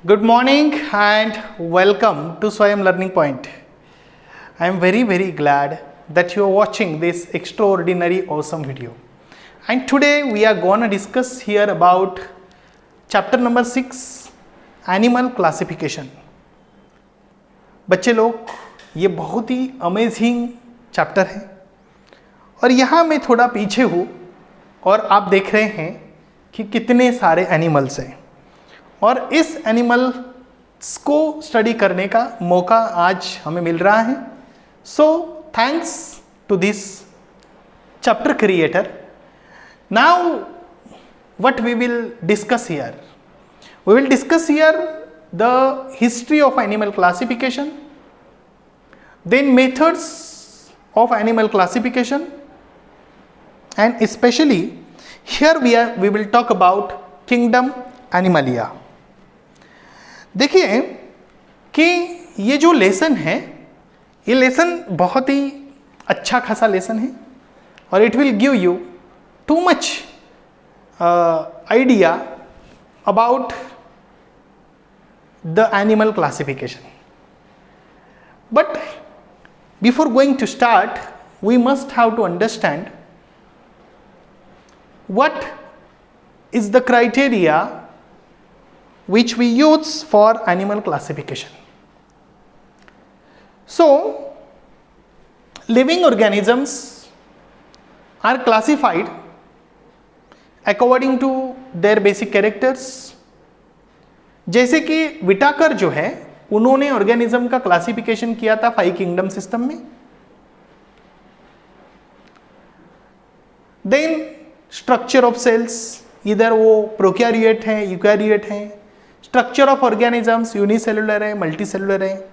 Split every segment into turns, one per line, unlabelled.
Good morning and welcome to Swayam Learning Point. I am very glad that you are watching this extraordinary awesome video. And today we are going to discuss here about chapter number 6 Animal Classification. बच्चे लोग, ये बहुत ही amazing chapter है और यहाँ मैं थोड़ा पीछे हूँ और आप देख रहे हैं कि कितने सारे एनिमल्स हैं और इस एनिमल्स को स्टडी करने का मौका आज हमें मिल रहा है. So thanks to this chapter creator. Now what we will discuss here, we will discuss here the history of animal classification, then methods of animal classification, and especially here we will talk about kingdom Animalia. देखिए कि ये जो lesson है, ये lesson बहुत ही अच्छा खासा lesson है और it will give you too much idea about the animal classification. But before going to start, we must have to understand what is the criteria which we use for animal classification. So, living organisms are classified according to their basic characters. जैसे कि Whittaker जो है उन्होंने organism का classification किया था 5 kingdom system में. Then structure of sales, इधर वो प्रोकैरियोट है, यूकैरियोट है. स्ट्रक्चर ऑफ ऑर्गेनिजम्स यूनिसेलुलर है, मल्टीसेलुलर है.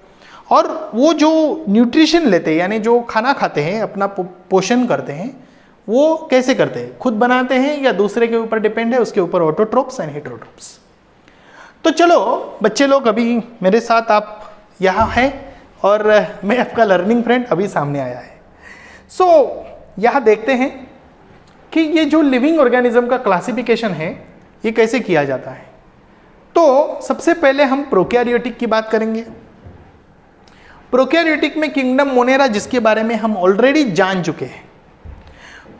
और वो जो न्यूट्रिशन लेते हैं यानी जो खाना खाते हैं, अपना पोषण करते हैं, वो कैसे करते हैं? खुद बनाते हैं या दूसरे के ऊपर डिपेंड है? उसके ऊपर ऑटोट्रोप्स एंड हेटेरोट्रोप्स. तो चलो बच्चे लोग, अभी मेरे साथ आप यहाँ हैं और मैं आपका लर्निंग फ्रेंड अभी सामने आया है. सो यहाँ देखते हैं कि ये जो लिविंग ऑर्गेनिज्म का क्लासिफिकेशन है ये कैसे किया जाता है. तो सबसे पहले हम प्रोकैरियोटिक की बात करेंगे. प्रोकैरियोटिक में किंगडम मोनेरा, जिसके बारे में हम ऑलरेडी जान चुके हैं.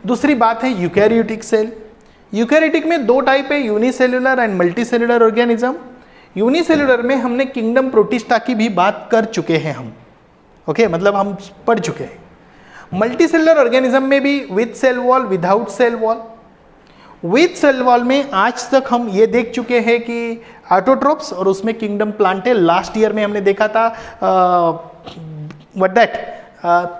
दूसरी बात है यूकैरियोटिक सेल. यूकैरियोटिक में 2 टाइप है, unicellular and multicellular organism. Unicellular में हमने किंगडम प्रोटिस्टा की भी बात कर चुके हैं हम. ओके, मतलब हम पढ़ चुके हैं. मल्टीसेलुलर ऑर्गेनिज्म में भी with cell wall, without cell wall. With cell wall में आज तक हम ये देख चुके हैं कि ऑटोट्रोप्स और उसमें किंगडम प्लांटे. लास्ट ईयर में हमने देखा था व्हाट दैट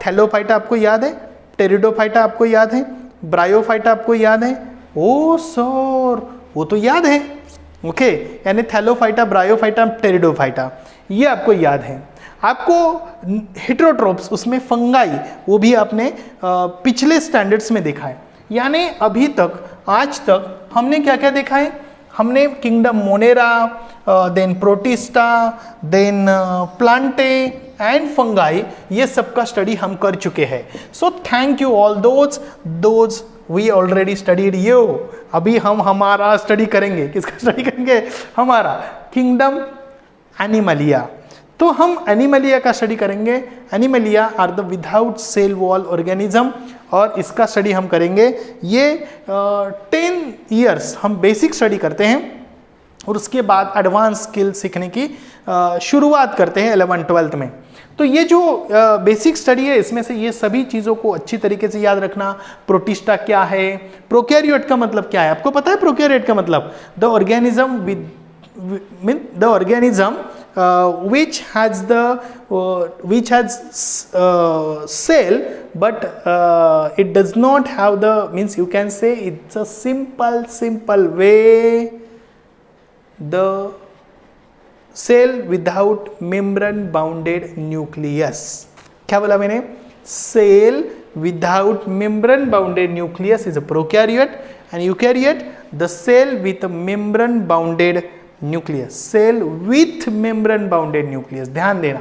थैलोफाइटा आपको याद है, टेरिडोफाइटा आपको याद है, ब्रायोफाइटा आपको याद है. ओ सर, वो तो याद है. ओके, यानी थैलोफाइटा, ब्रायोफाइटा, टेरिडोफाइटा, ये आपको याद है. आपको हेटेरोट्रोप्स, उसमें फंगाई, वो भी आपने पिछले स्टैंडर्ड्स में देखा है. यानी अभी तक, आज तक हमने क्या क्या देखा है? हमने kingdom Monera, then Protista, then Plantae and Fungi, ये सब का स्टडी हम कर चुके हैं. So thank you all those we already studied you. अभी हम हमारा स्टडी करेंगे. किसका स्टडी करेंगे? हमारा किंगडम एनिमलिया. तो हम एनिमलिया का स्टडी करेंगे. Animalia are the without cell wall organism और इसका स्टडी हम करेंगे. ये 10 ईयर्स हम बेसिक स्टडी करते हैं और उसके बाद एडवांस स्किल सीखने की शुरुआत करते हैं 11th-12th में. तो ये जो बेसिक स्टडी है, इसमें से ये सभी चीज़ों को अच्छी तरीके से याद रखना. प्रोटिस्टा क्या है, प्रोकैरियोट का मतलब क्या है, आपको पता है? प्रोकैरियोट का मतलब the organism with organism which has cell but it does not have the, means you can say it's a simple way, the cell without membrane bounded nucleus. क्या बोला मैंने? Cell without membrane bounded nucleus is a prokaryote, and eukaryote the cell with a membrane bounded nucleus. Cell with membrane bounded nucleus, ध्यान देना.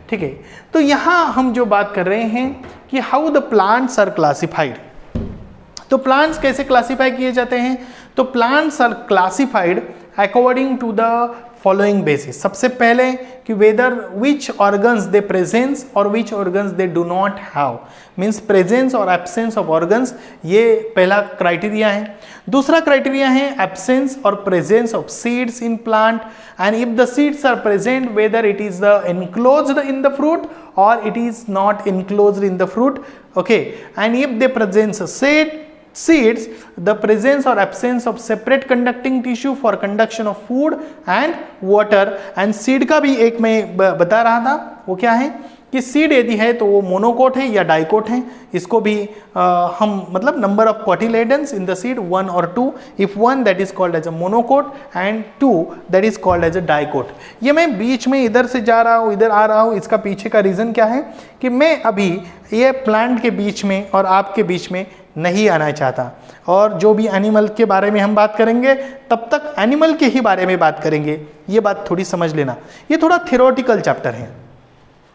ठीक है, तो यहां हम जो बात कर रहे हैं कि how the plants are classified. तो प्लांट्स कैसे क्लासिफाई किए जाते हैं? तो plants are classified according to the following basis. सबसे पहले कि whether which organs they presence और which organs they do not have, means presence और एब्सेंस ऑफ ऑर्गन्स, ये पहला क्राइटेरिया है। दूसरा क्राइटेरिया है एब्सेंस और presence of seeds in plant, and if the seeds are present whether it is enclosed in the fruit or it is not enclosed in the fruit, okay, and if they present seeds, the presence or absence of separate conducting tissue for conduction of food and water, and seed का भी एक मैं बता रहा था, वो क्या है कि सीड यदि है तो वो मोनोकोट है या डाइकोट है। इसको भी हम मतलब number of cotyledons in the seed 1 और 2, if 1 that is called as a monocot and 2 that is called as a dicot. ये मैं बीच में इधर से जा रहा हूँ इधर आ रहा हूँ, इसका पीछे का रीज़न क्या है कि मैं अभी ये प्लांट के बीच में और आपके बीच में नहीं आना चाहता, और जो भी एनिमल के बारे में हम बात करेंगे तब तक एनिमल के ही बारे में बात करेंगे, ये बात थोड़ी समझ लेना। ये थोड़ा थियोरेटिकल चैप्टर है,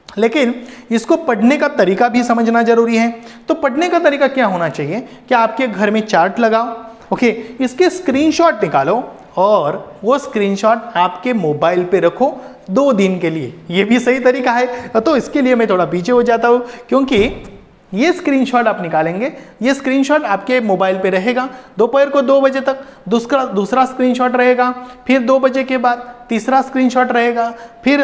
लेकिन इसको पढ़ने का तरीका भी समझना जरूरी है। तो पढ़ने का तरीका क्या होना चाहिए कि आपके घर में चार्ट लगाओ, ओके, इसके स्क्रीनशॉट निकालो और वो स्क्रीनशॉट आपके मोबाइल पे रखो 2 दिन के लिए। ये भी सही तरीका है। तो इसके लिए मैं थोड़ा पीछे हो जाता हूँ, क्योंकि ये स्क्रीनशॉट आप निकालेंगे, ये स्क्रीनशॉट आपके मोबाइल पे रहेगा दोपहर को 2 बजे तक, दूसरा स्क्रीनशॉट रहेगा, फिर 2 बजे के बाद तीसरा स्क्रीनशॉट रहेगा, फिर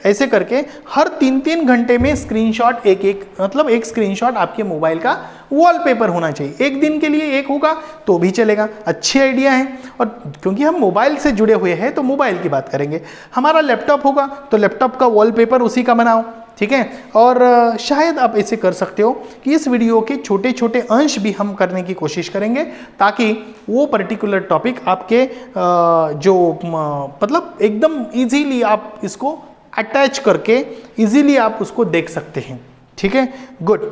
ऐसे करके हर 3-3 घंटे में स्क्रीनशॉट एक स्क्रीनशॉट आपके मोबाइल का वॉलपेपर होना चाहिए। एक दिन के लिए एक होगा तो भी चलेगा, अच्छी आइडिया है। और क्योंकि हम मोबाइल से जुड़े हुए हैं तो मोबाइल की बात करेंगे। हमारा लैपटॉप होगा तो लैपटॉप का वॉलपेपर उसी का बनाओ, ठीक है। और शायद आप ऐसे कर सकते हो कि इस वीडियो के छोटे छोटे अंश भी हम करने की कोशिश करेंगे, ताकि वो पर्टिकुलर टॉपिक आपके जो मतलब एकदम इजीली आप इसको अटैच करके इजीली आप उसको देख सकते हैं, ठीक है। गुड।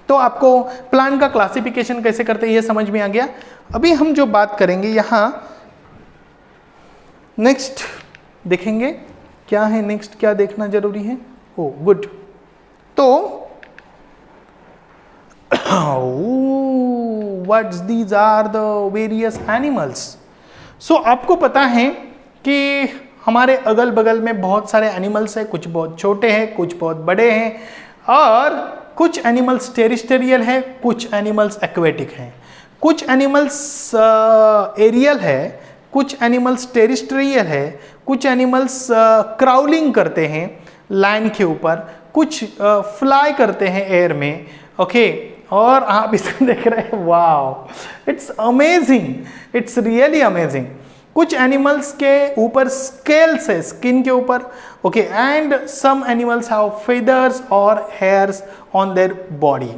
तो आपको प्लांट का क्लासिफिकेशन कैसे करते हैं ये समझ में आ गया। अभी हम जो बात करेंगे यहाँ नेक्स्ट देखेंगे क्या है, नेक्स्ट क्या देखना जरूरी है। Oh good. तो what's these are the various animals. So आपको पता है कि हमारे अगल बगल में बहुत सारे एनिमल्स हैं, कुछ बहुत छोटे हैं, कुछ बहुत बड़े हैं, और कुछ एनिमल्स टेरिस्टेरियल है, कुछ एनिमल्स एक्वेटिक हैं, कुछ एनिमल्स एरियल है, कुछ एनिमल्स टेरिस्टेरियल है, कुछ एनिमल्स क्राउलिंग करते हैं लैंड के ऊपर, कुछ फ्लाई करते हैं एयर में, ओके। और आप इसको देख रहे हैं, wow it's amazing, it's really amazing. कुछ एनिमल्स के ऊपर स्केल्स है स्किन के ऊपर, okay, and some animals have feathers और hairs on their body.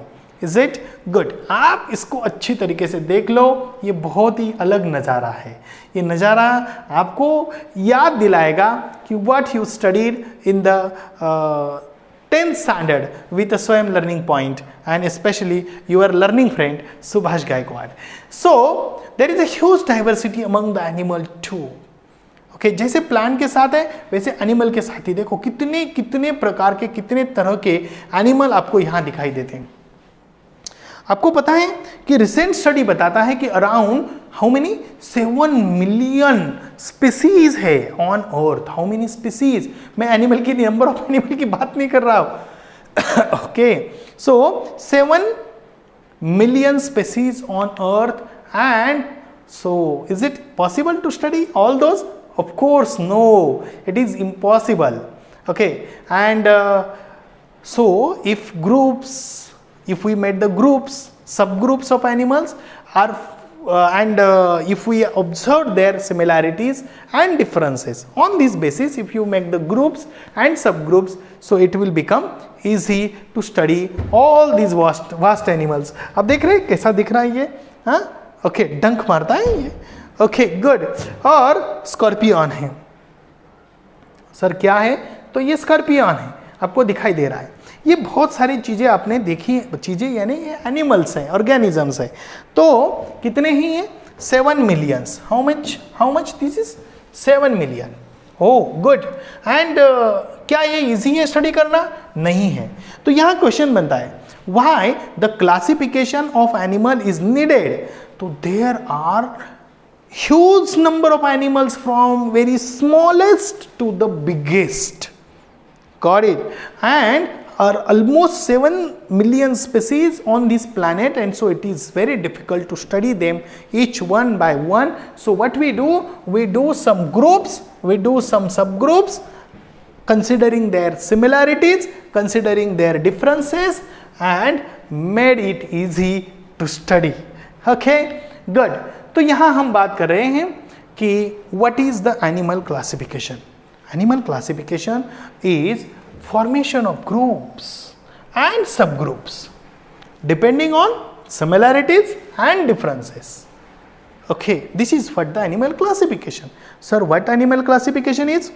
Is it good. आप इसको अच्छी तरीके से देख लो, ये बहुत ही अलग नज़ारा है। ये नज़ारा आपको याद दिलाएगा कि what you studied in the 10th standard with a स्वयं learning point, and especially your learning friend Subhash Gaikwad. So there is a huge diversity among the animal too. Okay, जैसे प्लांट के साथ है वैसे एनिमल के साथ ही देखो कितने प्रकार के, कितने तरह के एनिमल आपको यहाँ दिखाई देते हैं। आपको पता है कि रिसेंट स्टडी बताता है कि around how many 7 million species है on earth. How many species, मैं एनिमल की नंबर ऑफ एनिमल की बात नहीं कर रहा हूं। Okay, so 7 million species on earth, and so is it possible to study all those? Of course no, it is impossible. Okay, and so if we made the groups, subgroups of animals are if we observe their similarities and differences, on this basis if you make the groups and subgroups, so it will become easy to study all these vast animals. अब देख रहे हैं कैसा दिख रहा है ये, हाँ, ओके, डंक मारता है ये, ओके गुड। और स्कॉर्पियन है सर, क्या है? तो ये स्कॉर्पियन है, आपको दिखाई दे रहा है। ये बहुत सारी चीज़ें आपने देखी, चीज़ें यानी ये एनिमल्स हैं, ऑर्गेनिजम्स हैं। तो कितने ही हैं? 7 millions. How much this is 7 million. हो गुड। एंड क्या ये इजी है स्टडी करना? नहीं है। तो यहाँ क्वेश्चन बनता है, why the classification of animal is needed? तो there are huge number of animals from very smallest to the biggest. Got it? And are almost 7 million species on this planet, and so it is very difficult to study them each one by one. So what we do some groups, we do some subgroups, considering their similarities, considering their differences, and made it easy to study. Okay, good. तो यहाँ हम बात कर रहे हैं कि what is the animal classification? Animal classification is formation of groups and subgroups depending on similarities and differences. Okay, this is what the animal classification. Sir, what animal classification is?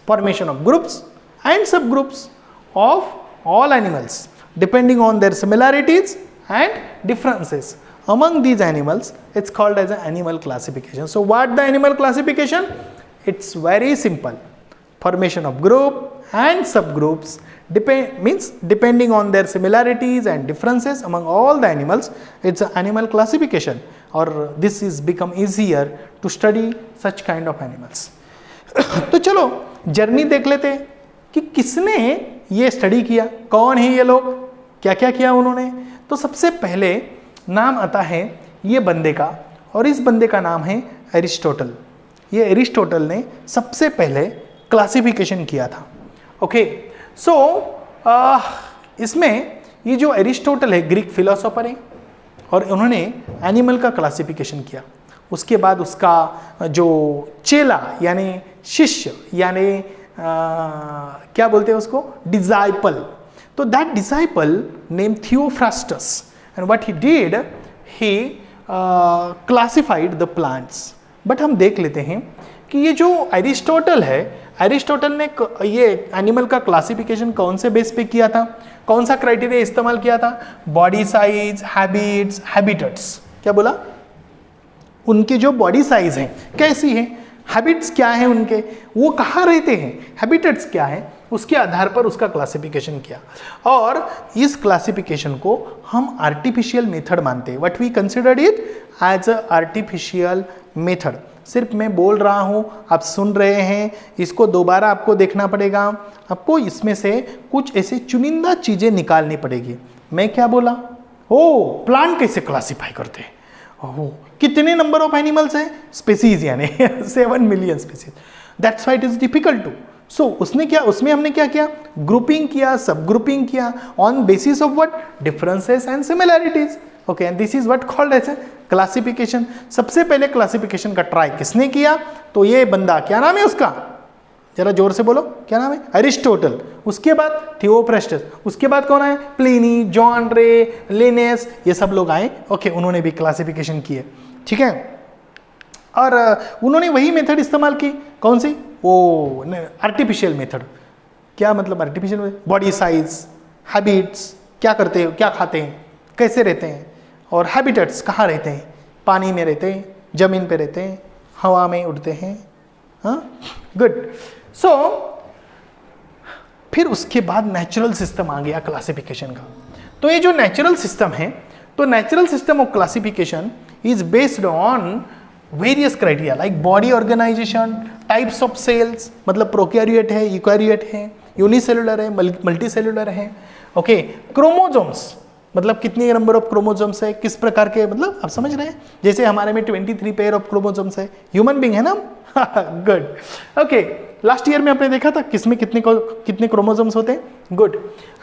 Formation of groups and subgroups of all animals depending on their similarities and differences among these animals. It's called as an animal classification. So what the animal classification? It's very simple. Formation of group and subgroups means depending on their similarities and differences among all the animals. It's an animal classification, or this is become easier to study such kind of animals. तो चलो journey देख लेते हैं कि किसने ये study किया, कौन है ये लोग, क्या क्या किया उन्होंने. तो सबसे पहले नाम आता है ये बंदे का, और इस बंदे का नाम है एरिस्टोटल. ये एरिस्टोटल ने सबसे पहले क्लासिफिकेशन किया था. ओके, सो इसमें ये जो एरिस्टोटल है ग्रीक फिलोसोफर है, और उन्होंने एनिमल का क्लासिफिकेशन किया. उसके बाद उसका जो चेला यानी शिष्य यानी क्या बोलते हैं उसको, डिसाइपल. तो that disciple name Theophrastus, and what he did, he classified the plants. But हम देख लेते हैं कि ये जो एरिस्टोटल है, एरिस्टोटल ने ये एनिमल का क्लासिफिकेशन कौन से बेस पे किया था, कौन सा क्राइटेरिया इस्तेमाल किया था? Body size, habits, habitats. क्या बोला? उनके जो बॉडी साइज है कैसी है, हैबिट्स क्या है उनके, वो कहाँ रहते हैं, हैबिटेट्स क्या है, उसके आधार पर उसका क्लासिफिकेशन किया. और इस क्लासिफिकेशन को हम आर्टिफिशियल मेथड मानते हैं. What we considered it as a artificial method. सिर्फ मैं बोल रहा हूँ, आप सुन रहे हैं, इसको दोबारा आपको देखना पड़ेगा. आपको इसमें से कुछ ऐसे चुनिंदा चीज़ें निकालनी पड़ेगी. मैं क्या बोला? ओ, प्लांट कैसे क्लासिफाई करते हैं, ओह कितने नंबर ऑफ एनिमल्स हैं, स्पेसीज यानी 7 मिलियन species. That's why it is difficult to. So उसने क्या, उसमें हमने क्या किया, ग्रुपिंग किया, सब ग्रुपिंग किया on basis of what, differences and similarities. Okay, and this is what called as classification. सबसे पहले क्लासिफिकेशन का ट्राई किसने किया? तो ये बंदा, क्या नाम है उसका, जरा जोर से बोलो, क्या नाम है? एरिस्टोटल. उसके बाद थियोफ्रास्टस. उसके बाद कौन आए? प्लिनी, जॉन रे, लिनेस, ये सब लोग आए. ओके, उन्होंने भी क्लासिफिकेशन किए. ठीक है, और उन्होंने वही मेथड इस्तेमाल की. कौन सी? वो आर्टिफिशियल मेथड. क्या मतलब artificial method? Body size, habits, क्या करते हैं, क्या खाते हैं, कैसे रहते हैं, और हैबिटेट्स कहाँ रहते हैं, पानी में रहते हैं, जमीन पे रहते हैं, हवा में उड़ते हैं. हाँ, गुड. सो फिर उसके बाद नेचुरल सिस्टम आ गया क्लासिफिकेशन का. तो ये जो नेचुरल सिस्टम है, तो natural system of classification is based on various criteria like body organisation, types of cells, मतलब प्रोकैरियोट है, यूकैरियोट है, यूनिसेलुलर है, मल्टीसेलुलर है. ओके, क्रोमोसोम्स, मतलब कितने नंबर ऑफ क्रोमोसोम्स है, किस प्रकार के, मतलब आप समझ रहे हैं. जैसे हमारे में 23 पेयर ऑफ क्रोमोसोम्स है, ह्यूमन बीइंग है ना. गुड. ओके, लास्ट ईयर में आपने देखा था किसमें कितने क्रोमोसोम्स होते हैं. गुड.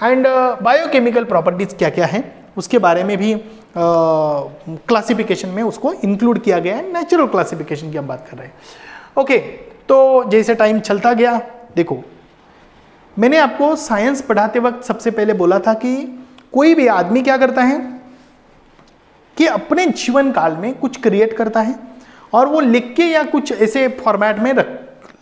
एंड बायोकेमिकल प्रॉपर्टीज क्या क्या है, उसके बारे में भी क्लासिफिकेशन में उसको इंक्लूड किया गया है. नेचुरल क्लासिफिकेशन की हम बात कर रहे हैं. ओके, तो जैसे टाइम चलता गया, देखो मैंने आपको साइंस पढ़ाते वक्त सबसे पहले बोला था कि कोई भी आदमी क्या करता है कि अपने जीवन काल में कुछ क्रिएट करता है, और वो लिख के या कुछ ऐसे फॉर्मेट में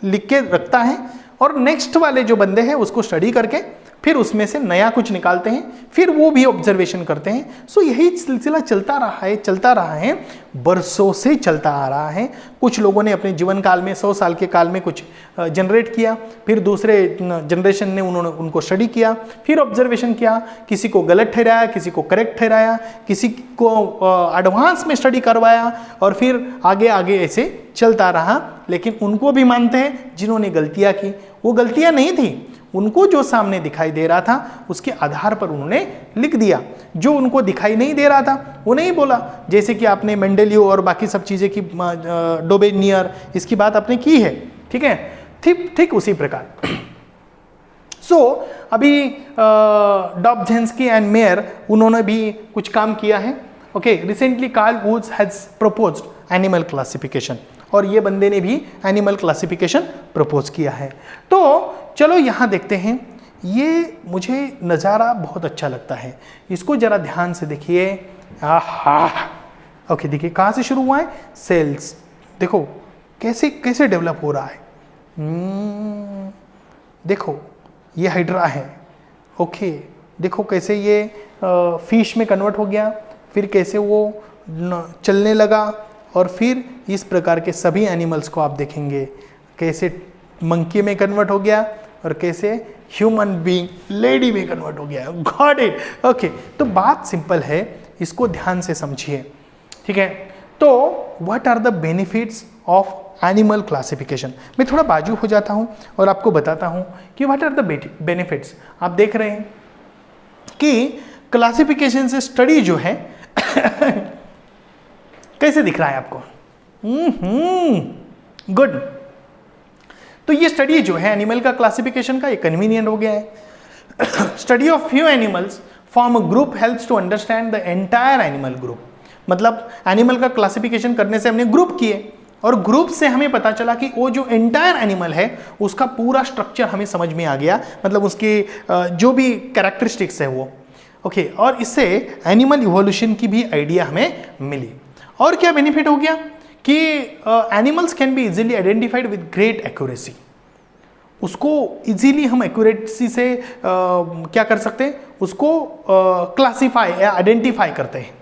लिख के रखता है, और नेक्स्ट वाले जो बंदे हैं उसको स्टडी करके फिर उसमें से नया कुछ निकालते हैं, फिर वो भी ऑब्जर्वेशन करते हैं। सो यही सिलसिला चलता रहा है, बरसों से चलता आ रहा है। कुछ लोगों ने अपने जीवन काल में 100 साल के काल में कुछ जनरेट किया, फिर दूसरे जनरेशन ने उनको स्टडी किया, फिर ऑब्जर्वेशन किया, किसी को गलत ठहराया, किसी को करेक्ट ठहराया, किसी को एडवांस में स्टडी करवाया, और फिर आगे आगे ऐसे चलता रहा। लेकिन उनको भी मानते हैं जिन्होंने गलतियां की। वो गलतियां नहीं थी, उनको जो सामने दिखाई दे रहा था उसके आधार पर उन्होंने लिख दिया। जो उनको दिखाई नहीं दे रहा था वो नहीं बोला। जैसे कि आपने मेंडेलियो और बाकी सब चीज़ें की, डोबेनियर, इसकी बात आपने की है, ठीक है, ठीक उसी प्रकार। सो अभी डॉबझेंस्की एंड मेयर उन्होंने भी कुछ काम किया है। Okay, recently Carl Woods has proposed animal classification, और ये बंदे ने भी एनिमल क्लासिफिकेशन प्रपोज किया है। तो चलो यहाँ देखते हैं। ये मुझे नज़ारा बहुत अच्छा लगता है, इसको जरा ध्यान से देखिए। आहा, ओके, देखिए कहाँ से शुरू हुआ है, सेल्स। देखो कैसे कैसे डेवलप हो रहा है। देखो ये हाइड्रा है, ओके, देखो कैसे ये फिश में कन्वर्ट हो गया, फिर कैसे वो चलने लगा, और फिर इस प्रकार के सभी एनिमल्स को आप देखेंगे कैसे मंकी में कन्वर्ट हो गया, और कैसे ह्यूमन बीइंग लेडी में कन्वर्ट हो गया। Got it, okay. तो बात सिंपल है, इसको ध्यान से समझिए, ठीक है। तो what are the benefits of animal classification. मैं थोड़ा बाजू हो जाता हूँ और आपको बताता हूँ कि व्हाट आर द बेनिफिट्स। आप देख रहे हैं कि क्लासिफिकेशन से स्टडी जो है कैसे दिख रहा है आपको? गुड। तो ये स्टडी जो है एनिमल का क्लासिफिकेशन का, ये कन्वीनियंट हो गया है। Study of few animals form a group helps to understand the entire animal group. मतलब एनिमल का क्लासिफिकेशन करने से हमने ग्रुप किए, और ग्रुप से हमें पता चला कि वो जो एंटायर एनिमल है उसका पूरा स्ट्रक्चर हमें समझ में आ गया, मतलब उसके जो भी कैरेक्टरिस्टिक्स है वो, ओके। और इससे एनिमल इवोल्यूशन की भी आइडिया हमें मिली। और क्या बेनिफिट हो गया कि animals can be easily identified with great accuracy. उसको इजीली हम एक्यूरेसी से क्या कर सकते हैं, उसको क्लासीफाई या आइडेंटिफाई करते हैं।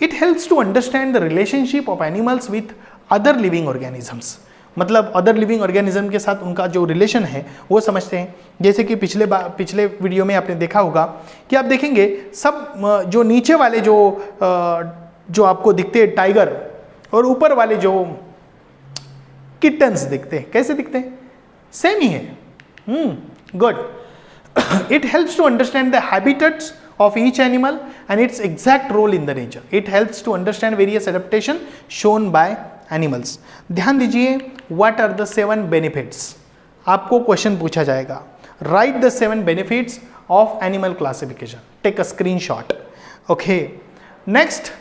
It helps to understand the relationship of animals with other living organisms. मतलब अदर लिविंग ऑर्गेनिज्म के साथ उनका जो रिलेशन है वो समझते हैं। जैसे कि पिछले वीडियो में आपने देखा होगा कि आप देखेंगे सब जो नीचे वाले जो आपको दिखते हैं टाइगर, और ऊपर वाले जो किटन्स दिखते हैं, कैसे दिखते हैं? सेम ही है। Good. It helps to understand the habitats of each animal and its exact role in the nature. It helps to understand various adaptation shown by animals. ध्यान दीजिए, what are the 7 benefits? आपको क्वेश्चन पूछा जाएगा, write the 7 benefits of animal classification. Take a screenshot. Okay. Next,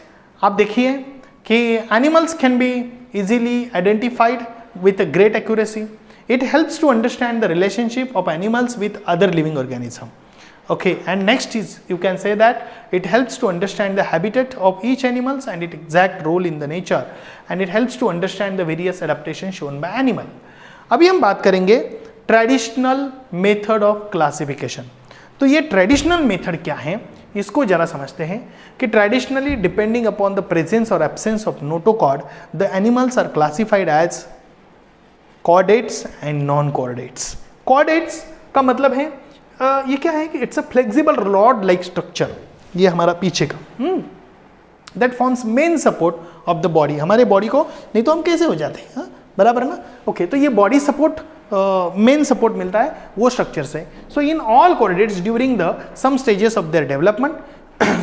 आप देखिए कि animals can be easily identified with a great accuracy. It helps to understand the relationship of animals with other living organism. Okay, and next is you can say that it helps to understand the habitat of each animals and its exact role in the nature, and it helps to understand the various adaptations shown by animal. अभी हम बात करेंगे traditional method of classification. तो ये traditional method क्या है, इसको जरा समझते हैं कि traditionally depending upon the presence और absence of notochord the animals are classified as chordates and non chordates. Chordates का मतलब है ये क्या है कि it's a flexible rod like structure, ये हमारा पीछे का that forms main support of the body. हमारे बॉडी को, नहीं तो हम कैसे हो जाते हैं, बराबर है ना? ओके, तो ये बॉडी सपोर्ट मेन सपोर्ट मिलता है वो स्ट्रक्चर से। So in all chordates during the some stages of their development,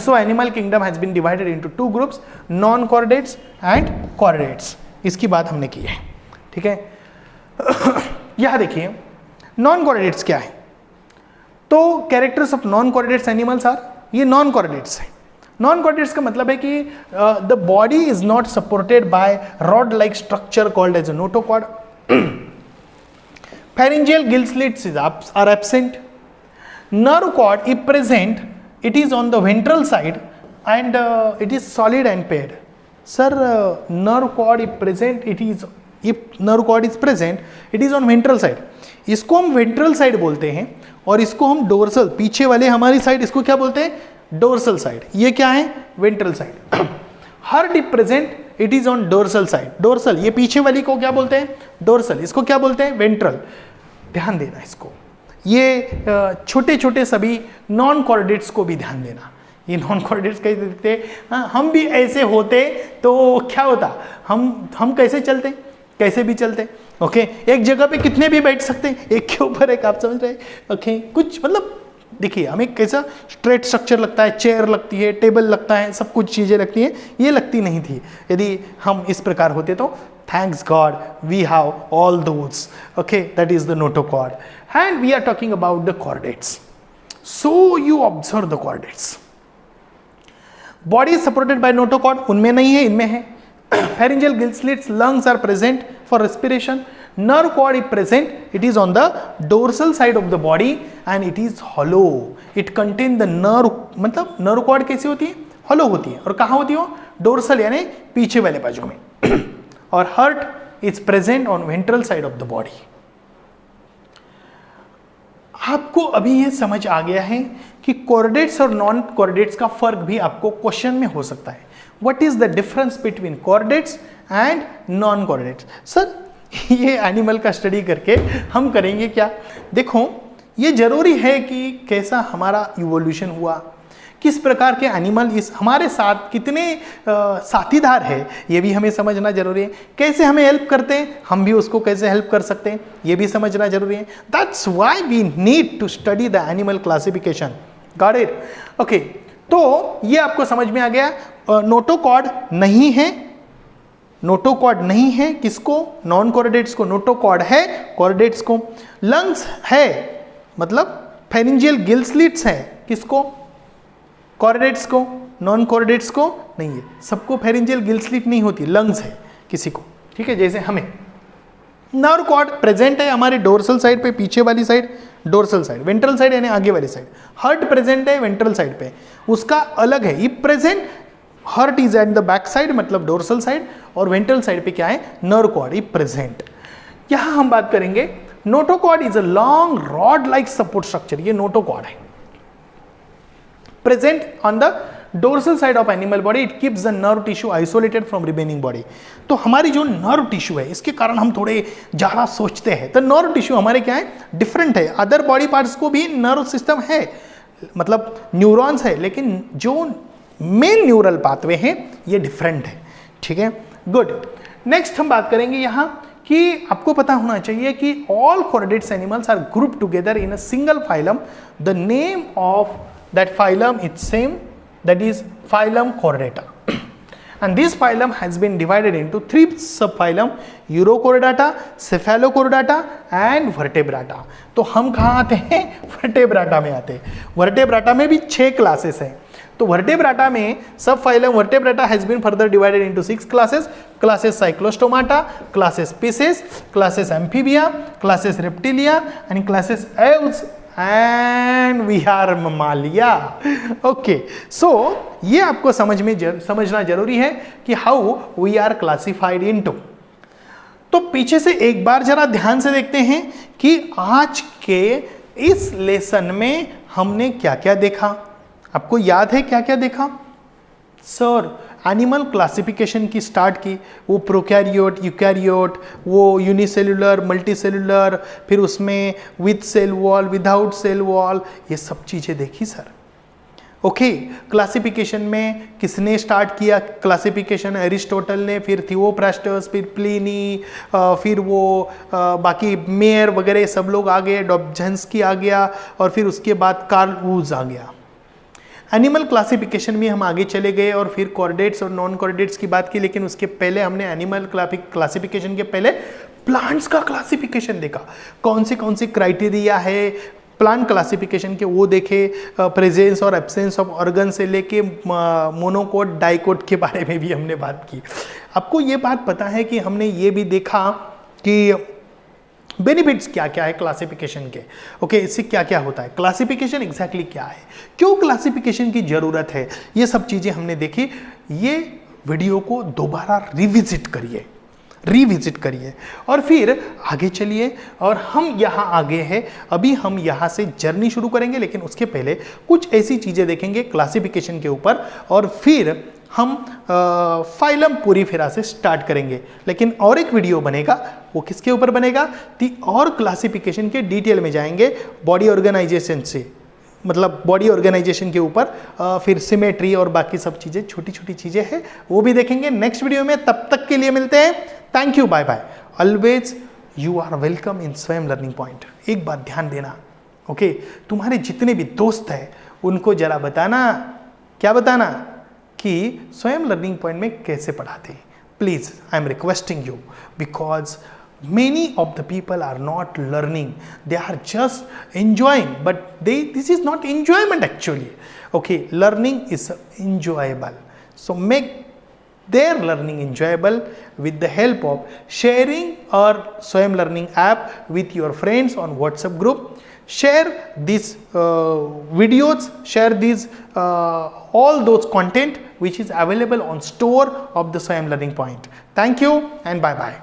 so animal kingdom has been divided into 2 groups, non chordates and chordates. इसकी बात हमने की है, ठीक है। यह देखिए नॉन कॉर्डेट्स क्या है। तो characters of non chordates animals are, ये नॉन कॉर्डेट्स है। नॉन कॉर्डेट्स का मतलब है कि the body is not supported by rod like structure called as a notochord. pharyngeal gill slits are absent. Nerve cord if present, it is on the ventral side and it is solid and paired. Sir, nerve cord if present, it is if nerve cord is present it is on ventral side, इसको हम ventral side बोलते हैं, और इसको हम dorsal, पीछे वाले हमारी साइड, इसको क्या बोलते हैं, डोर्सल साइड। ये क्या है, ventral side. Heart is present it is on dorsal side, dorsal, ये पीछे वाली को क्या बोलते हैं, डोर्सल, इसको क्या बोलते हैं, वेंट्रल। ध्यान देना इसको, ये छोटे छोटे सभी नॉन कॉर्डेट्स को भी ध्यान देना। ये नॉन कॉर्डेट्स कैसे दिखते, हम भी ऐसे होते तो क्या होता, हम कैसे चलते, कैसे भी चलते, ओके। एक जगह पे कितने भी बैठ सकते हैं, एक के ऊपर एक, आप समझ रहे, ओके। कुछ मतलब देखिए, हमें कैसा स्ट्रेट स्ट्रक्चर लगता है, चेयर लगती है, टेबल लगता है, सब कुछ चीज़ें लगती हैं, ये लगती नहीं थी। यदि हम इस प्रकार होते तो thanks God we have all those, okay, that is the notochord, and we are talking about the chordates. So you observe the chordates. Body is supported by notochord, उनमें नहीं है, इनमें है। Pharyngeal gill slits, lungs are present for respiration. Nerve cord is present, it is on the dorsal side of the body and it is hollow. It contain the nerve, मतलब nerve cord कैसी होती है, hollow होती है, और कहाँ होती है, dorsal यानी पीछे वाले बाजू में। और heart is present on ventral side of the body. आपको अभी ये समझ आ गया है कि कॉर्डेट्स और नॉन कॉर्डेट्स का फर्क भी आपको क्वेश्चन में हो सकता है। What is the difference between chordates and non chordates? Sir ये एनिमल का स्टडी करके हम करेंगे क्या? देखो, ये जरूरी है कि कैसा हमारा इवोल्यूशन हुआ, किस प्रकार के एनिमल इस हमारे साथ कितने साथीदार है, ये भी हमें समझना जरूरी है। कैसे हमें हेल्प करते हैं, हम भी उसको कैसे हेल्प कर सकते हैं, ये भी समझना जरूरी है। That's why we need to study the animal classification. Got it? Okay, तो ये आपको समझ में आ गया। नोटोकॉर्ड नहीं है, नोटोकॉर्ड नहीं है किसको? नॉन कॉर्डेट्स को। नोटोकॉर्ड है कॉर्डेट्स को। लंग्स है, मतलब फेरिंजियल गिल स्लिट्स है किसको? कॉर्डेट्स को। नॉन कॉर्डेट्स को नहीं है, सबको फेरिंजियल गिल स्लिट नहीं होती, लंग्स है किसी को, ठीक है, जैसे हमें। नर्व कॉर्ड प्रेजेंट है हमारे डोर्सल साइड पे, पीछे वाली side dorsal side, ventral side यानी आगे वाली साइड। हार्ट प्रेजेंट है वेंट्रल साइड पे, उसका अलग है। If present, heart is at the back side मतलब डोर्सल साइड, और वेंट्रल साइड पे क्या है? Nerve cord if present. यहां हम बात करेंगे, notochord is a long rod like support structure. ये नोटोकॉर्ड है, present on the dorsal side of animal body. It keeps the nerve tissue isolated from remaining body. तो हमारी जो नर्व टिश्यू है, इसके कारण हम थोड़े ज़्यादा सोचते हैं। तो नर्व टिश्यू हमारे क्या है? डिफरेंट है। अदर बॉडी पार्ट्स को भी नर्व सिस्टम है, मतलब न्यूरॉन्स है, लेकिन जो मेन न्यूरल पाथवे हैं ये डिफरेंट है, ठीक है। गुड, नेक्स्ट हम बात करेंगे यहाँ कि आपको पता होना चाहिए कि all chordates animals are group together in a single phylum. The name of that phylum is same, that is phylum Chordata. And this phylum has been divided into 3 subphylum: Urochordata, Cephalochordata and Vertebrata. तो हम कहाँ आते हैं? वर्टेब्राटा में आते हैं। वर्टेब्राटा में भी 6 क्लासेस हैं। तो वर्टेब्राटा में sub phylum vertebrata has been further divided into 6 classes. Classes cyclostomata, classes pisces, classes amphibia, classes reptilia and classes aves and we are mammalia. Okay, so ये आपको समझना जरूरी है कि how we are classified into. तो पीछे से एक बार जरा ध्यान से देखते हैं कि आज के इस लेसन में हमने क्या क्या देखा। आपको याद है क्या क्या देखा? सर, एनिमल क्लासिफिकेशन की स्टार्ट की, वो प्रोकैरियोट, यूकैरियोट, वो यूनिसेलुलर, मल्टीसेलुलर, फिर उसमें with cell wall, without cell wall, ये सब चीज़ें देखी सर। ओके, क्लासिफिकेशन में किसने स्टार्ट किया क्लासिफिकेशन? एरिस्टोटल ने, फिर थियोफ्रास्टस, फिर प्लिनी, फिर वो बाकी मेयर वगैरह सब लोग आ गए, डॉब्झंस्की आ गया, और फिर उसके बाद कार्ल वूज आ गया। एनिमल क्लासिफिकेशन में हम आगे चले गए और फिर कॉर्डेट्स और नॉन कॉर्डेट्स की बात की, लेकिन उसके पहले हमने एनिमल क्लासिफिकेशन के पहले प्लांट्स का क्लासिफिकेशन देखा। कौन से क्राइटेरिया है प्लांट क्लासिफिकेशन के, वो देखे। प्रेजेंस और एब्सेंस ऑफ ऑर्गन से लेके मोनोकोट, डाइकोट के बारे में भी हमने बात की। आपको ये बात पता है कि हमने ये भी देखा कि बेनिफिट्स क्या क्या है क्लासिफिकेशन के। ओके, इससे क्या क्या होता है, क्लासिफिकेशन एग्जैक्टली क्या है, क्यों क्लासिफिकेशन की ज़रूरत है, ये सब चीज़ें हमने देखी। ये वीडियो को दोबारा रिविजिट करिए, रिविजिट करिए और फिर आगे चलिए। और हम यहाँ आगे हैं, अभी हम यहाँ से जर्नी शुरू करेंगे, लेकिन उसके पहले कुछ ऐसी चीज़ें देखेंगे क्लासिफिकेशन के ऊपर, और फिर हम फाइलम पूरी फिर से स्टार्ट करेंगे। लेकिन और एक वीडियो बनेगा, वो किसके ऊपर बनेगा? और क्लासिफिकेशन के डिटेल में जाएंगे, बॉडी ऑर्गेनाइजेशन से, मतलब बॉडी ऑर्गेनाइजेशन के ऊपर, फिर सिमेट्री और बाकी सब चीज़ें, छोटी छोटी चीज़ें हैं, वो भी देखेंगे नेक्स्ट वीडियो में। तब तक के लिए मिलते हैं, thank you, bye bye. Always you are welcome in Swayam learning point. एक बात ध्यान देना, ओके, तुम्हारे जितने भी दोस्त हैं उनको जरा बताना, क्या बताना, कि स्वयं लर्निंग पॉइंट में कैसे पढ़ाते हैं। Please, I am requesting you, because many of the people are not learning, they are just enjoying, but this is not enjoyment actually. Okay, learning is enjoyable, so make their learning enjoyable with the help of sharing our Swayam learning app with your friends on WhatsApp group. Share these videos, share these all those content which is available on store of the Swayam learning point. Thank you and bye bye.